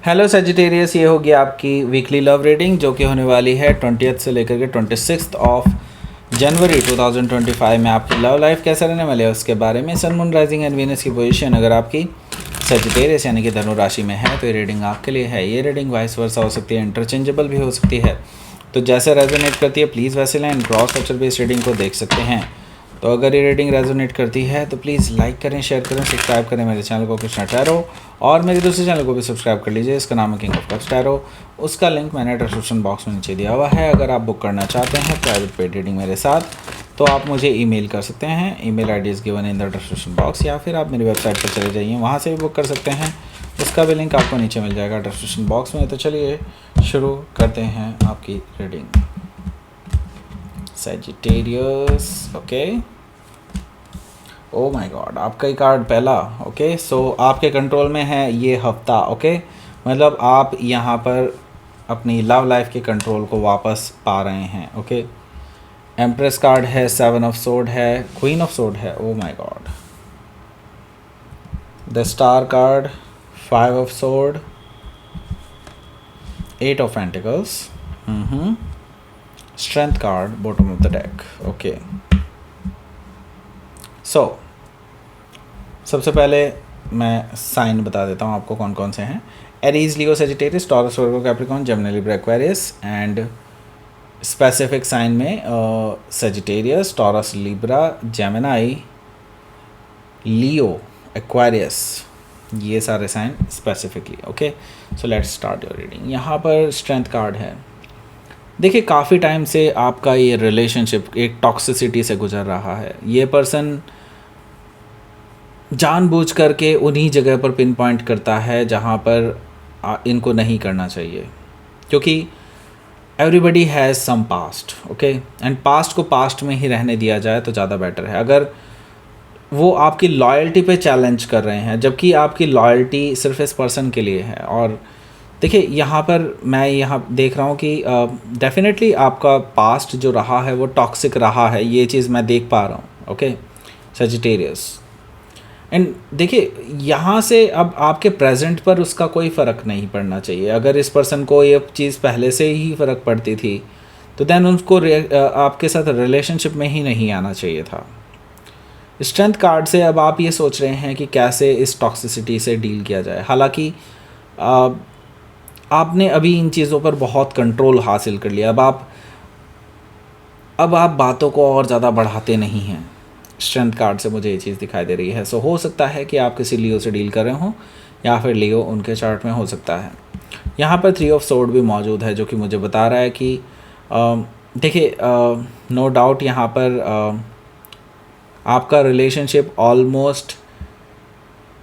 Hello Sagittarius, ये होगी आपकी वीकली लव रीडिंग जो कि होने वाली है 20th से लेकर के 26 ऑफ जनवरी 2025 में। आपकी लव लाइफ कैसा रहने वाली है उसके बारे में। Sun moon rising and Venus की पोजीशन अगर आपकी सजिटेरियस यानी कि धनु राशि में है तो ये रीडिंग आपके लिए है। ये रीडिंग वाइस वर्सा हो सकती है, इंटरचेंजेबल भी हो सकती है, तो जैसे रेजोनेट करती है प्लीज़ वैसे लें। क्रॉस कल्चर बेस्ड रीडिंग को देख सकते हैं। तो अगर ये रीडिंग रेजोनेट करती है तो प्लीज़ लाइक करें, शेयर करें, सब्सक्राइब करें मेरे चैनल को कृष्णा टैरो, और मेरे दूसरे चैनल को भी सब्सक्राइब कर लीजिए, इसका नाम है किंग ऑफ कप्स टैरो। उसका लिंक मैंने डिस्क्रिप्शन बॉक्स में नीचे दिया हुआ है। अगर आप बुक करना चाहते हैं प्राइवेट पेड रीडिंग मेरे साथ तो आप मुझे ईमेल कर सकते हैं। Email ID is given in the description box, या फिर आप मेरी वेबसाइट पर चले जाइए, वहाँ से भी बुक कर सकते हैं। उसका भी लिंक आपको नीचे मिल जाएगा डिस्क्रिप्शन बॉक्स में। तो चलिए शुरू करते हैं आपकी reading. Sagittarius, okay, O my God, आपका ही कार्ड पहला। ओके, सो आपके कंट्रोल में है ये हफ्ता। ओके, मतलब आप यहाँ पर अपनी लव लाइफ के कंट्रोल को वापस पा रहे हैं। ओके, एम्प्रेस कार्ड है, 7 ऑफ सोर्ड है, क्वीन ऑफ सोर्ड है, oh my God, the star card, 5 of sword, 8 of pentacles, strength card, bottom of the deck. Okay, so सबसे पहले मैं साइन बता देता हूँ आपको कौन कौन से हैं। Aries, Leo, Sagittarius, Taurus, Virgo, Capricorn, Gemini, Libra, Aquarius. And specific sign में Sagittarius, Taurus, Libra, Gemini, Leo, Aquarius, ये सारे sign specifically. Okay, so let's start your reading. यहाँ पर स्ट्रेंथ कार्ड है। देखिए, काफ़ी टाइम से आपका ये रिलेशनशिप एक टॉक्सिसिटी से गुजर रहा है। ये पर्सन जानबूझ करके उन्हीं जगह पर पिन पॉइंट करता है जहाँ पर इनको नहीं करना चाहिए, क्योंकि everybody has some past. Okay, and past को पास्ट में ही रहने दिया जाए तो ज़्यादा बेटर है। अगर वो आपकी लॉयल्टी पे चैलेंज कर रहे हैं जबकि आपकी लॉयल्टी सिर्फ इस पर्सन के लिए है, और देखिए यहाँ पर मैं यहाँ देख रहा हूँ कि डेफिनेटली आपका पास्ट जो रहा है वो टॉक्सिक रहा है, ये चीज़ मैं देख पा रहा हूँ। ओके सजिटेरियस, एंड देखिए यहाँ से अब आपके प्रेजेंट पर उसका कोई फ़र्क नहीं पड़ना चाहिए। अगर इस पर्सन को ये चीज़ पहले से ही फ़र्क पड़ती थी तो देन उसको आपके साथ रिलेशनशिप में ही नहीं आना चाहिए था। स्ट्रेंथ कार्ड से अब आप ये सोच रहे हैं कि कैसे इस टॉक्सिसिटी से डील किया जाए। हालांकि आपने अभी इन चीज़ों पर बहुत कंट्रोल हासिल कर लिया। अब आप बातों को और ज़्यादा बढ़ाते नहीं हैं। स्ट्रेंथ कार्ड से मुझे ये चीज़ दिखाई दे रही है। सो हो सकता है कि आप किसी लियो से डील कर रहे हों, या फिर लियो उनके चार्ट में हो सकता है। यहाँ पर 3 ऑफ सोर्ड भी मौजूद है जो कि मुझे बता रहा है कि देखिए नो डाउट यहाँ पर आपका रिलेशनशिप ऑलमोस्ट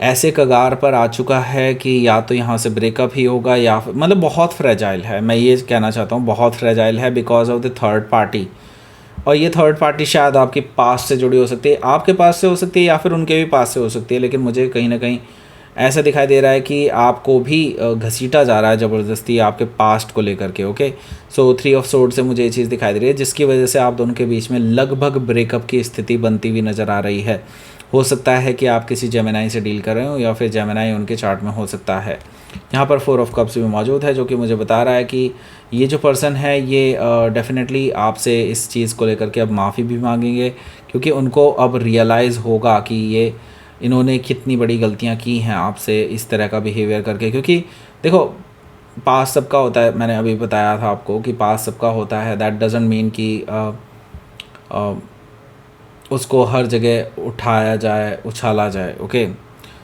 ऐसे कगार पर आ चुका है कि या तो यहाँ से ब्रेकअप ही होगा, या मतलब बहुत फ्रेजाइल है। मैं ये कहना चाहता हूँ बहुत फ्रेजाइल है because of the third party. और ये थर्ड पार्टी शायद आपके पास से जुड़ी हो सकती है, आपके पास से हो सकती है, या फिर उनके भी पास से हो सकती है। लेकिन मुझे कहीं ना कहीं ऐसा दिखाई दे रहा है कि आपको भी घसीटा जा रहा है ज़बरदस्ती आपके पास्ट को लेकर के। ओके, सो 3 ऑफ सोर्ड से मुझे ये चीज़ दिखाई दे रही है जिसकी वजह से आप दोनों के बीच में लगभग ब्रेकअप की स्थिति बनती हुई नज़र आ रही है। हो सकता है कि आप किसी जेमिनी से डील कर रहे हो, या फिर जेमिनी उनके चार्ट में हो सकता है। यहाँ पर 4 ऑफ कप्स भी मौजूद है जो कि मुझे बता रहा है कि ये जो पर्सन है ये डेफिनेटली आपसे इस चीज़ को लेकर के अब माफ़ी भी मांगेंगे, क्योंकि उनको अब रियलाइज़ होगा कि ये इन्होंने कितनी बड़ी गलतियाँ की हैं आपसे इस तरह का बिहेवियर करके। क्योंकि देखो, पास सबका होता है, मैंने अभी बताया था आपको कि पास सबका होता है। दैट डजंट मीन कि उसको हर जगह उठाया जाए, उछाला जाए। ओके,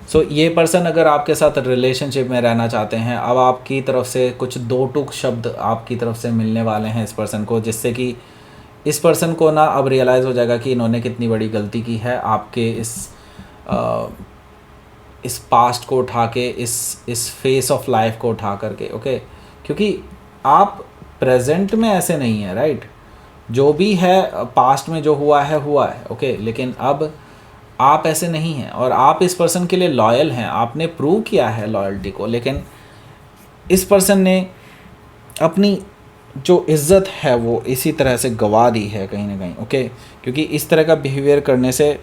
सो ये पर्सन अगर आपके साथ रिलेशनशिप में रहना चाहते हैं, अब आपकी तरफ से कुछ दो टूक शब्द आपकी तरफ से मिलने वाले हैं इस पर्सन को, जिससे कि इस पर्सन को ना अब रियलाइज़ हो जाएगा कि इन्होंने कितनी बड़ी गलती की है आपके इस पास्ट को उठा के, इस फेस ऑफ लाइफ को उठा करके। ओके, क्योंकि आप प्रेजेंट में ऐसे नहीं हैं, राइट। जो भी है पास्ट में जो हुआ है हुआ है। ओके, लेकिन अब आप ऐसे नहीं हैं और आप इस पर्सन के लिए लॉयल हैं। आपने प्रूव किया है लॉयल्टी को, लेकिन इस पर्सन ने अपनी जो इज़्ज़त है वो इसी तरह से गंवा दी है कहीं ना कहीं। ओके, क्योंकि इस तरह का बिहेवियर करने से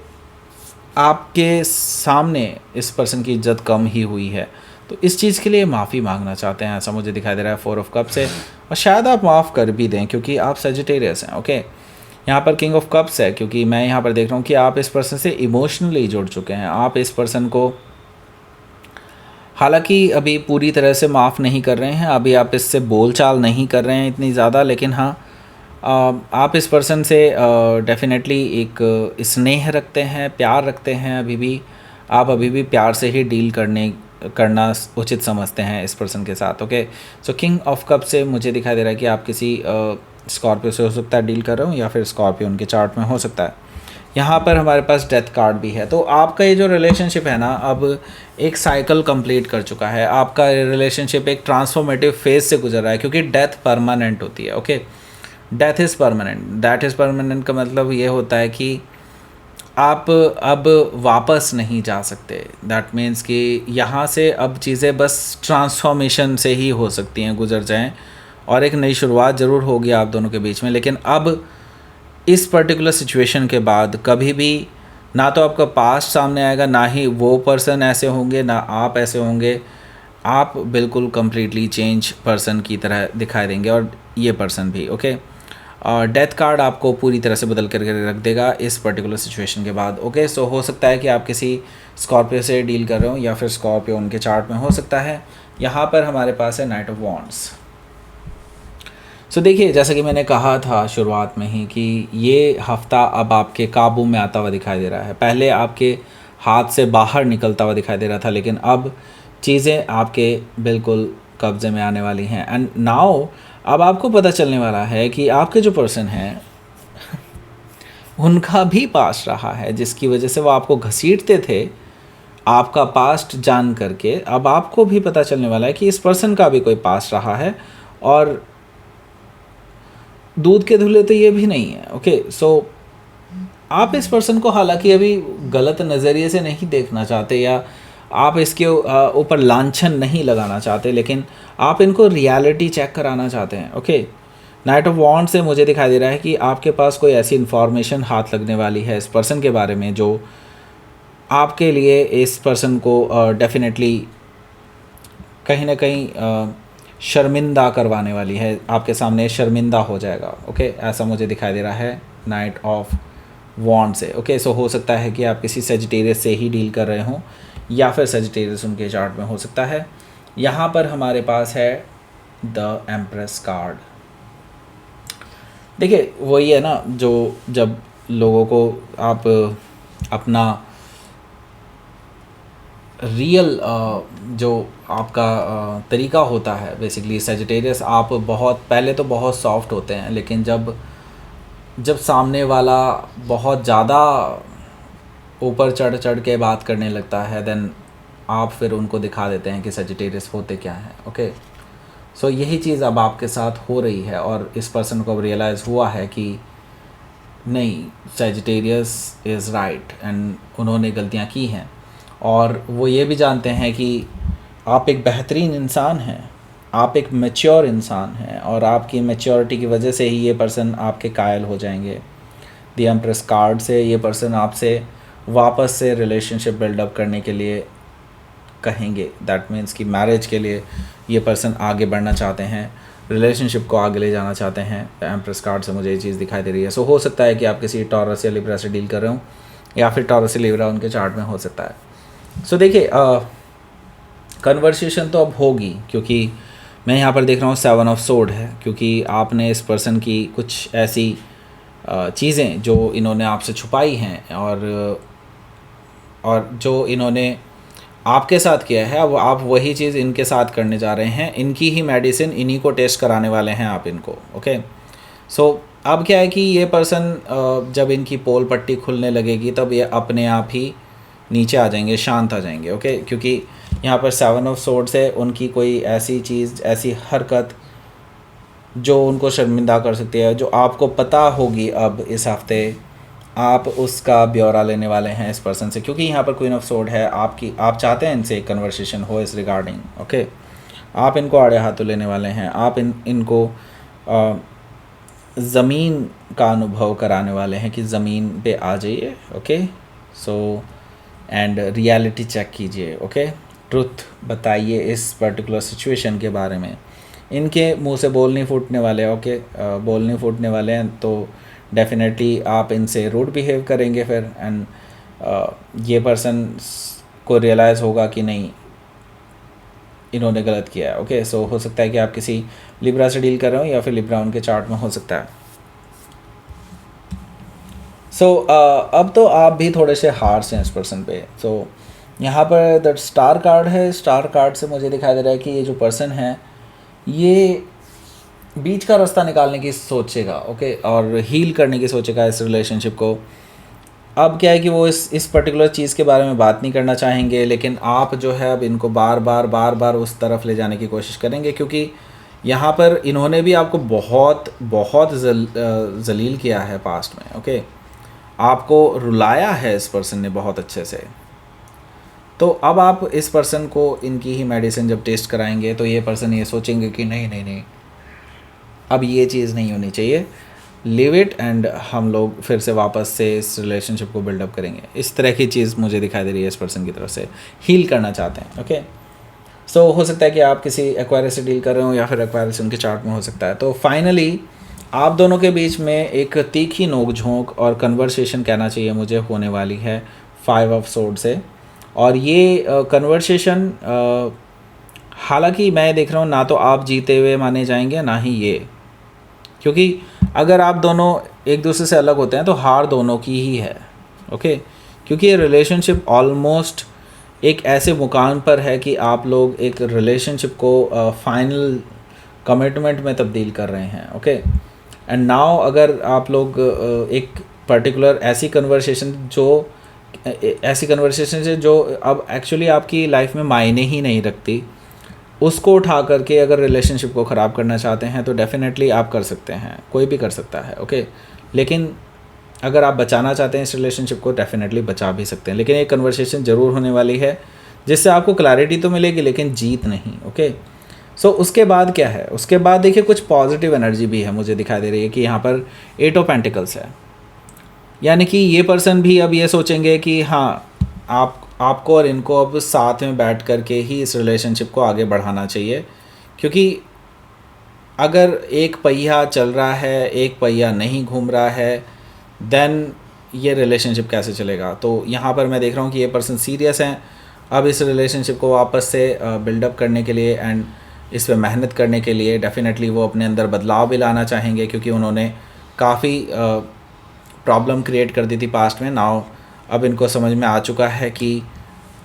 आपके सामने इस पर्सन की इज्जत कम ही हुई है। तो इस चीज़ के लिए माफ़ी मांगना चाहते हैं, ऐसा मुझे दिखाई दे रहा है 4 ऑफ कप से, और शायद आप माफ़ कर भी दें क्योंकि आप सेजिटेरियस हैं। ओके, यहाँ पर किंग ऑफ कप्स है क्योंकि मैं यहाँ पर देख रहा हूँ कि आप इस पर्सन से इमोशनली जुड़ चुके हैं। आप इस पर्सन को हालांकि अभी पूरी तरह से माफ़ नहीं कर रहे हैं, अभी आप इससे बोलचाल नहीं कर रहे हैं इतनी ज़्यादा, लेकिन हाँ आप इस पर्सन से डेफिनेटली एक स्नेह रखते हैं, प्यार रखते हैं। आप अभी भी प्यार से ही डील करना उचित समझते हैं इस पर्सन के साथ। Okay, so king of cup से मुझे दिखाई दे रहा है कि आप किसी स्कॉर्पियो से हो सकता है डील कर रहे हो, या फिर स्कॉर्पियो उनके चार्ट में हो सकता है। यहाँ पर हमारे पास डेथ कार्ड भी है। तो आपका ये जो रिलेशनशिप है ना, अब एक साइकिल कंप्लीट कर चुका है। आपका रिलेशनशिप एक ट्रांसफॉर्मेटिव फेज से गुजर रहा है क्योंकि डेथ परमानेंट होती है। Okay, death is permanent. That is permanent का मतलब ये होता है कि आप अब वापस नहीं जा सकते। दैट मीन्स कि यहाँ से अब चीज़ें बस ट्रांसफॉर्मेशन से ही हो सकती हैं, गुजर जाएं, और एक नई शुरुआत ज़रूर होगी आप दोनों के बीच में। लेकिन अब इस पर्टिकुलर सिचुएशन के बाद कभी भी ना तो आपका पास्ट सामने आएगा, ना ही वो पर्सन ऐसे होंगे, ना आप ऐसे होंगे। आप बिल्कुल कम्प्लीटली चेंज पर्सन की तरह दिखाई देंगे, और ये पर्सन भी। ओके, और डेथ कार्ड आपको पूरी तरह से बदल करके रख देगा इस पर्टिकुलर सिचुएशन के बाद। ओके, सो हो सकता है कि आप किसी स्कॉर्पियो से डील कर रहे हो, या फिर स्कॉर्पियो उनके चार्ट में हो सकता है। यहाँ पर हमारे पास है नाइट ऑफ वॉन्ड्स। सो देखिए, जैसा कि मैंने कहा था शुरुआत में ही कि ये हफ़्ता अब आपके काबू में आता हुआ दिखाई दे रहा है। पहले आपके हाथ से बाहर निकलता हुआ दिखाई दे रहा था, लेकिन अब चीज़ें आपके बिल्कुल कब्ज़े में आने वाली हैं। एंड नाउ अब आपको पता चलने वाला है कि आपके जो पर्सन हैं उनका भी पास्ट रहा है, जिसकी वजह से वो आपको घसीटते थे। आपका पास्ट जान करके अब आपको भी पता चलने वाला है कि इस पर्सन का भी कोई पास्ट रहा है, और दूध के धुले तो ये भी नहीं है। ओके, सो आप इस पर्सन को हालांकि अभी गलत नज़रिए से नहीं देखना चाहते, या आप इसके ऊपर लांछन नहीं लगाना चाहते, लेकिन आप इनको रियलिटी चेक कराना चाहते हैं। ओके, नाइट ऑफ वॉन्ड से मुझे दिखाई दे रहा है कि आपके पास कोई ऐसी इन्फॉर्मेशन हाथ लगने वाली है इस पर्सन के बारे में जो आपके लिए इस पर्सन को डेफिनेटली कहीं ना कहीं शर्मिंदा करवाने वाली है, आपके सामने शर्मिंदा हो जाएगा। ओके, ऐसा मुझे दिखाई दे रहा है नाइट ऑफ वॉन्ड से। ओके, सो हो सकता है कि आप किसी सेजिटेरियस से ही डील कर रहे हों, या फिर सेजिटेरियस उनके चार्ट में हो सकता है। यहाँ पर हमारे पास है द एम्प्रेस कार्ड। देखिए, वही है ना, जो जब लोगों को आप अपना रियल जो आपका तरीका होता है, बेसिकली सेजिटेरियस आप बहुत पहले तो बहुत सॉफ्ट होते हैं, लेकिन जब सामने वाला बहुत ज़्यादा ऊपर चढ़ चढ़ के बात करने लगता है, देन आप फिर उनको दिखा देते हैं कि सेजिटेरियस होते क्या हैं। ओके, सो यही चीज़ अब आपके साथ हो रही है, और इस पर्सन को अब रियलाइज़ हुआ है कि नहीं, सेजिटेरियस इज़ राइट, एंड उन्होंने गलतियाँ की हैं, और वो ये भी जानते हैं कि आप एक बेहतरीन इंसान हैं, आप एक मैच्योर इंसान हैं, और आपकी मैच्योरिटी की वजह से ही ये पर्सन आपके कायल हो जाएंगे। द एम्प्रेस कार्ड से ये पर्सन आपसे वापस से रिलेशनशिप बिल्डअप करने के लिए कहेंगे। दैट मीन्स कि मैरिज के लिए ये पर्सन आगे बढ़ना चाहते हैं, रिलेशनशिप को आगे ले जाना चाहते हैं। एम्प्रेस कार्ड से मुझे ये चीज़ दिखाई दे रही है। सो हो सकता है कि आप किसी टॉरस या लिब्रा से डील कर रहे हो, या फिर टॉरस या लिब्रा उनके चार्ट में हो सकता है। सो देखिए, कन्वर्सेशन तो अब होगी, क्योंकि मैं यहाँ पर देख रहा हूँ 7 ऑफ सोर्ड है, क्योंकि आपने इस पर्सन की कुछ ऐसी चीज़ें जो इन्होंने आपसे छुपाई हैं, और जो इन्होंने आपके साथ किया है, अब आप वही चीज़ इनके साथ करने जा रहे हैं। इनकी ही मेडिसिन इन्हीं को टेस्ट कराने वाले हैं आप इनको। ओके, सो अब क्या है कि ये पर्सन जब इनकी पोल पट्टी खुलने लगेगी, तब ये अपने आप ही नीचे आ जाएंगे, शांत आ जाएंगे। ओके, क्योंकि यहाँ पर 7 ऑफ सोर्ड्स है, उनकी कोई ऐसी चीज़, ऐसी हरकत जो उनको शर्मिंदा कर सकती है, जो आपको पता होगी अब इस हफ्ते, आप उसका ब्यौरा लेने वाले हैं इस पर्सन से, क्योंकि यहाँ पर क्वीन ऑफ सोर्ड है आप चाहते हैं इनसे एक कन्वर्सेशन हो इस रिगार्डिंग। ओके, आप इनको आड़े हाथों लेने वाले हैं, आप इनको ज़मीन का अनुभव कराने वाले हैं कि ज़मीन पे आ जाइए। Okay, so and reality check कीजिए। ओके, ट्रुथ बताइए इस पर्टिकुलर सिचुएशन के बारे में। इनके मुंह से बोल नहीं फूटने वाले, ओके, बोल नहीं फूटने वाले हैं, तो डेफिनेटली आप इनसे रूड बिहेव करेंगे फिर, एंड ये पर्सन को रियलाइज़ होगा कि नहीं इन्होंने गलत किया है। ओके, सो हो सकता है कि आप किसी लिब्रा से डील कर रहे हो या फिर लिब्रा उनके चार्ट में हो सकता है। सो अब तो आप भी थोड़े से हार्श हैं इस पर्सन पे। सो यहाँ पर द स्टार कार्ड है, स्टार कार्ड से मुझे दिखाई दे रहा है कि ये जो पर्सन है ये बीच का रास्ता निकालने की सोचेगा, ओके, और हील करने की सोचेगा इस रिलेशनशिप को। अब क्या है कि वो इस पर्टिकुलर चीज़ के बारे में बात नहीं करना चाहेंगे, लेकिन आप जो है अब इनको बार बार उस तरफ ले जाने की कोशिश करेंगे, क्योंकि यहाँ पर इन्होंने भी आपको बहुत बहुत जलील किया है पास्ट में, ओके, आपको रुलाया है इस पर्सन ने बहुत अच्छे से। तो अब आप इस पर्सन को इनकी ही मेडिसिन जब टेस्ट कराएंगे तो ये पर्सन ये सोचेंगे कि नहीं, अब ये चीज़ नहीं होनी चाहिए, लिव इट, एंड हम लोग फिर से वापस से इस रिलेशनशिप को बिल्डअप करेंगे। इस तरह की चीज़ मुझे दिखाई दे रही है इस पर्सन की तरफ से, हील करना चाहते हैं, ओके। सो हो सकता है कि आप किसी एक्वायरस से डील कर रहे हो या फिर एक्वायरस उनके चार्ट में हो सकता है। तो फाइनली आप दोनों के बीच में एक तीखी नोक-झोंक और कन्वर्सेशन कहना चाहिए मुझे होने वाली है 5 ऑफ सोर्ड से। और ये कन्वर्सेशन हालांकि मैं देख रहा हूँ ना तो आप जीते हुए माने जाएंगे ना ही ये, क्योंकि अगर आप दोनों एक दूसरे से अलग होते हैं तो हार दोनों की ही है, ओके, क्योंकि ये रिलेशनशिप ऑलमोस्ट एक ऐसे मुकाम पर है कि आप लोग एक रिलेशनशिप को फाइनल कमिटमेंट में तब्दील कर रहे हैं, ओके। एंड नाउ अगर आप लोग एक पर्टिकुलर ऐसी कन्वर्सेशन से जो अब एक्चुअली आपकी लाइफ में मायने ही नहीं रखती, उसको उठा करके अगर रिलेशनशिप को ख़राब करना चाहते हैं तो डेफिनेटली आप कर सकते हैं, कोई भी कर सकता है, ओके। लेकिन अगर आप बचाना चाहते हैं इस रिलेशनशिप को डेफिनेटली बचा भी सकते हैं, लेकिन एक कन्वर्सेशन ज़रूर होने वाली है जिससे आपको क्लैरिटी तो मिलेगी लेकिन जीत नहीं, ओके। सो उसके बाद क्या है, उसके बाद देखिए कुछ पॉजिटिव एनर्जी भी है मुझे दिखाई दे रही है कि यहाँ पर 8 ऑफ पेंटिकल्स है, यानी कि ये पर्सन भी अब ये सोचेंगे कि हाँ आपको और इनको अब साथ में बैठ करके ही इस रिलेशनशिप को आगे बढ़ाना चाहिए, क्योंकि अगर एक पहिया चल रहा है एक पहिया नहीं घूम रहा है देन ये रिलेशनशिप कैसे चलेगा। तो यहाँ पर मैं देख रहा हूँ कि ये पर्सन सीरियस हैं अब इस रिलेशनशिप को वापस से बिल्डअप करने के लिए एंड इस पर मेहनत करने के लिए। डेफिनेटली वो अपने अंदर बदलाव भी लाना चाहेंगे, क्योंकि उन्होंने काफ़ी प्रॉब्लम क्रिएट कर दी थी पास्ट में। नाउ अब इनको समझ में आ चुका है कि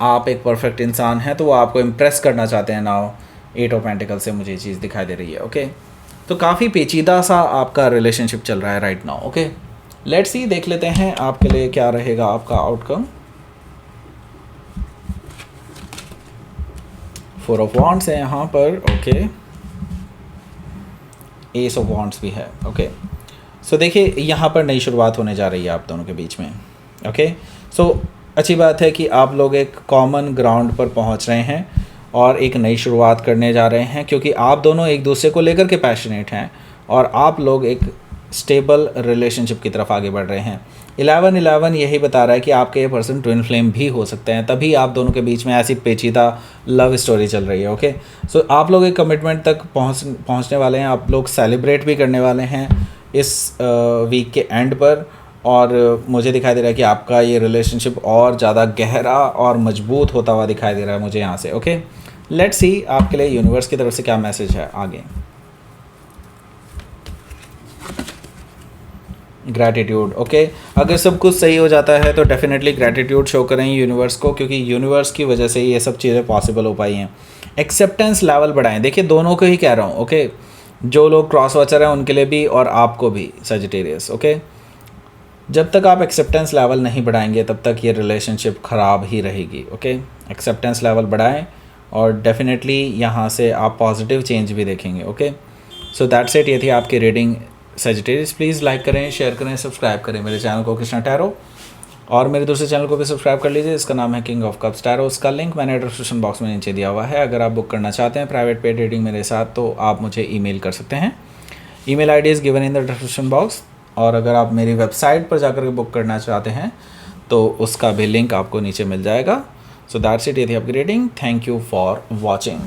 आप एक परफेक्ट इंसान हैं, तो वो आपको इम्प्रेस करना चाहते हैं। नाउ 8 ऑफ पेंटिकल से मुझे ये चीज़ दिखाई दे रही है, ओके। तो काफ़ी पेचीदा सा आपका रिलेशनशिप चल रहा है right now, okay. Let's see, देख लेते हैं आपके लिए क्या रहेगा आपका आउटकम। 4 ऑफ वॉन्ड्स है यहाँ पर, ओके। एस ऑफ वॉन्ड्स भी है, ओके। सो देखिए यहाँ पर नई शुरुआत होने जा रही है आप दोनों के बीच में, ओके। सो अच्छी बात है कि आप लोग एक कॉमन ग्राउंड पर पहुँच रहे हैं और एक नई शुरुआत करने जा रहे हैं, क्योंकि आप दोनों एक दूसरे को लेकर के पैशनेट हैं और आप लोग एक स्टेबल रिलेशनशिप की तरफ आगे बढ़ रहे हैं। 11-11 यही बता रहा है कि आपके ये पर्सन ट्विन फ्लेम भी हो सकते हैं, तभी आप दोनों के बीच में ऐसी पेचीदा लव स्टोरी चल रही है, ओके। सो आप लोग एक कमिटमेंट तक पहुंचने वाले हैं, आप लोग सेलिब्रेट भी करने वाले हैं इस वीक के एंड पर। और मुझे दिखाई दे रहा है कि आपका ये रिलेशनशिप और ज़्यादा गहरा और मजबूत होता हुआ दिखाई दे रहा है मुझे यहाँ से, ओके। लेट्स सी आपके लिए यूनिवर्स की तरफ से क्या मैसेज है आगे। Gratitude, okay. अगर सब कुछ सही हो जाता है तो डेफिनेटली ग्रैटिट्यूड शो करें यूनिवर्स को, क्योंकि यूनिवर्स की वजह से ये सब चीज़ें पॉसिबल हो पाई हैं। एक्सेप्टेंस लेवल बढ़ाएं, देखिए दोनों को ही कह रहा हूँ, ओके। जो लोग क्रॉस वॉचर हैं उनके लिए भी और आपको भी सजिटेरियस, ओके। जब तक आप एक्सेप्टेंस लेवल नहीं बढ़ाएंगे तब तक ये रिलेशनशिप ख़राब ही रहेगी, ओके। एक्सेप्टेंस लेवल बढ़ाएं और डेफिनेटली यहाँ से आप पॉजिटिव चेंज भी देखेंगे, ओके। सो दैट्स इट, ये थी आपकी रीडिंग सजिटेरियस। प्लीज़ लाइक करें, शेयर करें, सब्सक्राइब करें मेरे चैनल को कृष्णा टैरो, और मेरे दूसरे चैनल को भी सब्सक्राइब कर लीजिए, इसका नाम है किंग ऑफ कप्स टैरो। उसका लिंक मैंने डिस्क्रिप्शन बॉक्स में नीचे दिया हुआ है। अगर आप बुक करना चाहते हैं प्राइवेट पेड रीडिंग मेरे साथ तो आप मुझे ईमेल कर सकते हैं। Email ID is given in the description box. और अगर आप मेरी वेबसाइट पर जाकर के बुक करना चाहते हैं तो उसका भी लिंक आपको नीचे मिल जाएगा। सो दैट्स इट, ये थी आपकी rating. Thank you for watching.